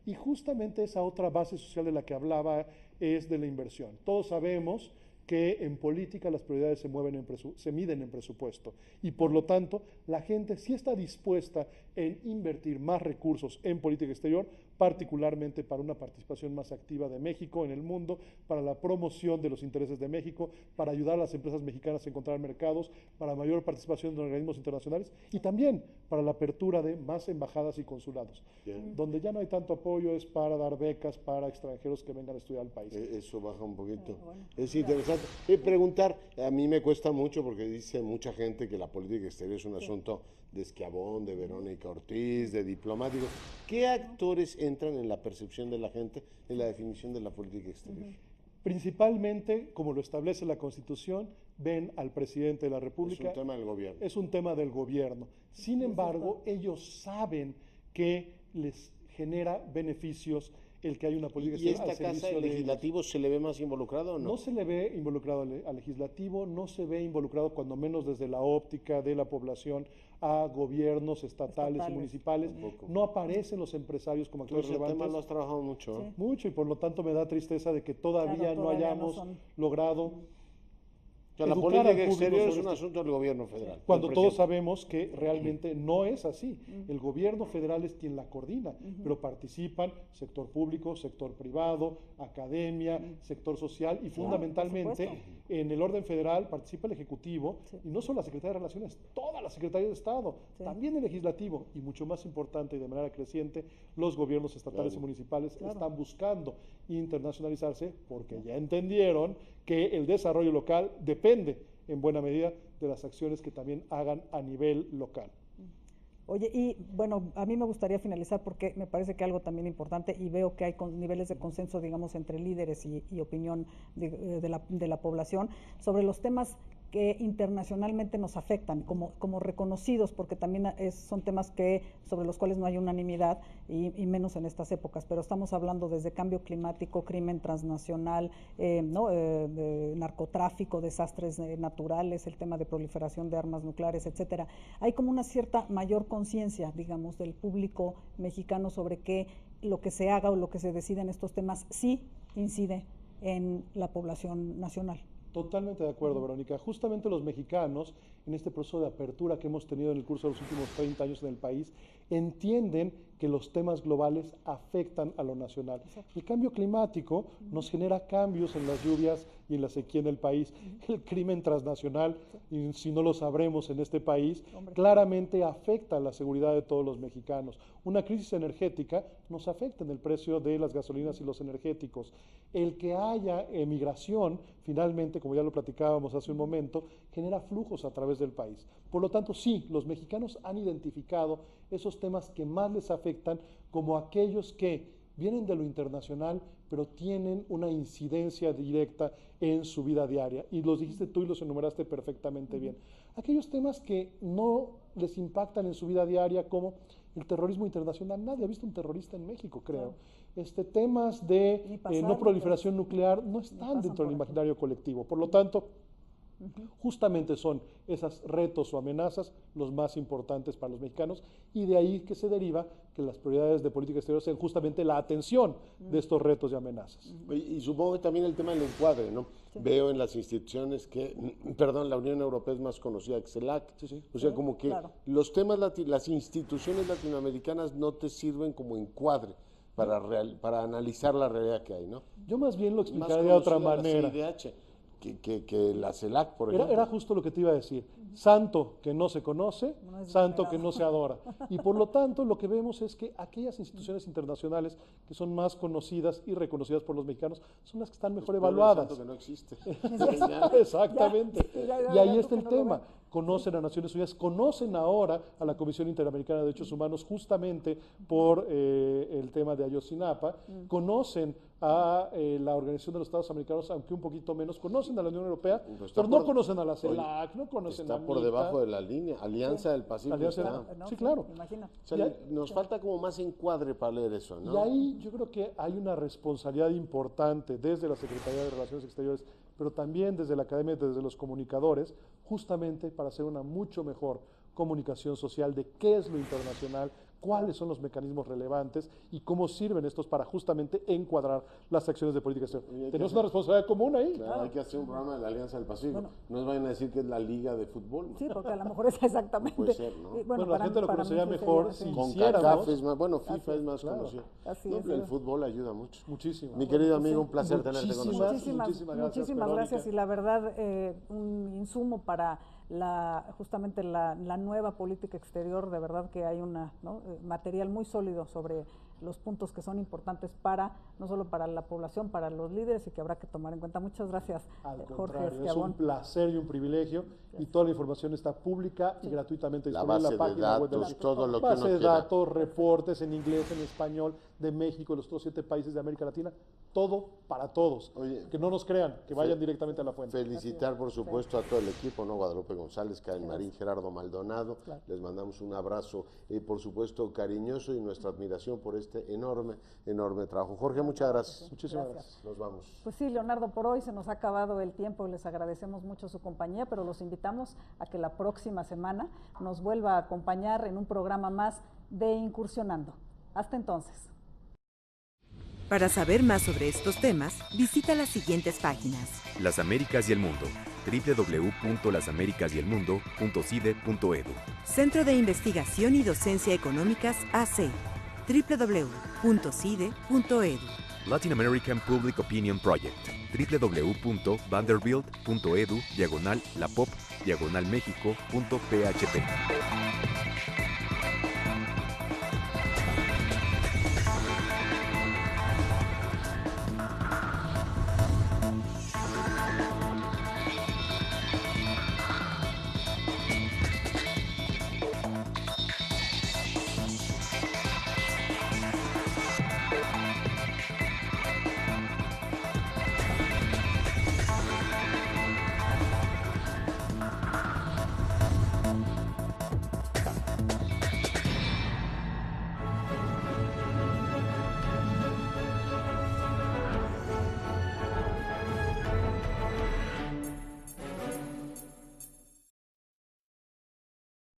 Y justamente esa otra base social de la que hablaba es de la inversión. Todos sabemos que en política las prioridades se miden en presupuesto y por lo tanto la gente sí está dispuesta en invertir más recursos en política exterior, particularmente para una participación más activa de México en el mundo, para la promoción de los intereses de México, para ayudar a las empresas mexicanas a encontrar mercados, para mayor participación en organismos internacionales y también para la apertura de más embajadas y consulados. Bien. Donde ya no hay tanto apoyo es para dar becas para extranjeros que vengan a estudiar al país.
Eso baja un poquito. Es interesante. Preguntar, a mí me cuesta mucho porque dice mucha gente que la política exterior es un asunto de Schiavone, de Verónica Ortiz, de diplomáticos. ¿Qué actores entran en la percepción de la gente en la definición de la política exterior?
Principalmente, como lo establece la Constitución, ven al presidente de la República.
Es un tema del gobierno.
Es un tema del gobierno. Sin embargo, ellos saben que les genera beneficios el que hay una política
exterior. ¿Y esta casa, el legislativo, se le ve más involucrado o no?
No se le ve involucrado al legislativo, no se ve involucrado cuando menos desde la óptica de la población a gobiernos estatales y municipales. Tampoco. No aparecen los empresarios como actores relevantes.
Ese tema lo has trabajado mucho.
Sí. Mucho, y por lo tanto me da tristeza de que todavía no hayamos logrado
O sea, la
educar al
política
público
exterior es
sobre
un
esto.
asunto del gobierno federal.
Cuando
del
todos
presidente.
sabemos que realmente no es así. El gobierno federal es quien la coordina, pero participan sector público, sector privado, academia, sector social y fundamentalmente en el orden federal participa el Ejecutivo y no solo la Secretaría de Relaciones, toda la Secretaría de Estado, también el Legislativo y mucho más importante y de manera creciente, los gobiernos estatales y municipales están buscando internacionalizarse porque ya entendieron que el desarrollo local depende en buena medida de las acciones que también hagan a nivel local.
Oye, y bueno, a mí me gustaría finalizar porque me parece que algo también importante y veo que hay niveles de consenso, digamos, entre líderes y opinión de la población sobre los temas que internacionalmente nos afectan, como reconocidos, porque también son temas sobre los cuales no hay unanimidad y menos en estas épocas, pero estamos hablando desde cambio climático, crimen transnacional, narcotráfico, desastres naturales, el tema de proliferación de armas nucleares, etcétera. Hay como una cierta mayor conciencia, digamos, del público mexicano sobre que lo que se haga o lo que se decida en estos temas sí incide en la población nacional.
Totalmente de acuerdo, Verónica. Justamente los mexicanos, en este proceso de apertura que hemos tenido en el curso de los últimos 30 años en el país, entienden que los temas globales afectan a lo nacional. El cambio climático nos genera cambios en las lluvias y en la sequía en el país. El crimen transnacional, y si no lo sabremos en este país, claramente afecta a la seguridad de todos los mexicanos. Una crisis energética nos afecta en el precio de las gasolinas y los energéticos. El que haya emigración, finalmente, como ya lo platicábamos hace un momento, genera flujos a través del país. Por lo tanto, sí, los mexicanos han identificado esos temas que más les afectan como aquellos que vienen de lo internacional, pero tienen una incidencia directa en su vida diaria. Y los dijiste tú y los enumeraste perfectamente bien. Aquellos temas que no les impactan en su vida diaria, como el terrorismo internacional. Nadie ha visto un terrorista en México, creo. Temas de no proliferación nuclear no están dentro del imaginario colectivo. Por lo tanto, justamente son esos retos o amenazas los más importantes para los mexicanos y de ahí que se deriva que las prioridades de política exterior sean justamente la atención de estos retos y amenazas.
Y supongo que también el tema del encuadre, ¿no? Sí. Veo en las instituciones la Unión Europea es más conocida que CELAC, o sea, como que los temas, las instituciones latinoamericanas no te sirven como encuadre para analizar la realidad que hay, ¿no?
Yo más bien lo explicaría de otra manera.
Que la CELAC, por ejemplo.
Era justo lo que te iba a decir. Santo que no se conoce, santo que no se adora. Y por lo tanto, lo que vemos es que aquellas instituciones internacionales que son más conocidas y reconocidas por los mexicanos son las que están mejor evaluadas.
Santo que no existe.
Exactamente. Y ahí está el tema. Conocen a Naciones Unidas, conocen ahora a la Comisión Interamericana de Derechos Humanos justamente por el tema de Ayotzinapa, conocen a la Organización de los Estados Americanos, aunque un poquito menos, conocen a la Unión Europea, pero no conocen a la CELAC, no conocen a
Está por debajo de la línea, Alianza del Pacífico.
Sí, claro.
O sea, nos falta como más encuadre para leer eso, ¿no?
Y ahí yo creo que hay una responsabilidad importante desde la Secretaría de Relaciones Exteriores, pero también desde la academia, desde los comunicadores, justamente para hacer una mucho mejor comunicación social de qué es lo internacional, cuáles son los mecanismos relevantes y cómo sirven estos para justamente encuadrar las acciones de política exterior. Tenemos una responsabilidad común ahí.
Claro, hay que hacer un programa de la Alianza del Pacífico. Bueno, no nos vayan a decir que es la Liga de Fútbol.
Sí, porque a lo mejor es exactamente.
No puede ser, ¿no?
Bueno, la gente lo conocería mejor si
hiciéramos. FIFA es más conocido.
Así
es. El fútbol ayuda mucho.
Muchísimo.
Mi querido amigo, un placer tenerte con nosotros.
Muchísimas gracias y la verdad un insumo para justamente la nueva política exterior, de verdad que hay material muy sólido sobre los puntos que son importantes no solo para la población, para los líderes y que habrá que tomar en cuenta. Muchas gracias, Jorge Esquiabón.
Es un placer y un privilegio y toda la información está pública y gratuitamente disponible en la página
datos,
web de la
todo lo que
base de datos, reportes en inglés, en español, de México, de los otros 7 países de América Latina, todo para todos. Oye, que no nos crean, que vayan directamente a la fuente.
Felicitar, por supuesto, a todo el equipo, ¿no? Guadalupe González, Karen Marín, Gerardo Maldonado. Les mandamos un abrazo, por supuesto, cariñoso y nuestra admiración por este enorme trabajo. Jorge, muchas gracias.
Muchísimas gracias.
Nos vamos.
Pues sí, Leonardo, por hoy se nos ha acabado el tiempo, les agradecemos mucho su compañía, pero los invitamos a que la próxima semana nos vuelva a acompañar en un programa más de Incursionando. Hasta entonces.
Para saber más sobre estos temas, visita las siguientes páginas.
Las Américas y el Mundo. www.lasamericasyelmundo.cide.edu.
Centro de Investigación y Docencia Económicas AC. www.cide.edu.
Latin American Public Opinion Project. www.vanderbilt.edu/lapop/mexico.php.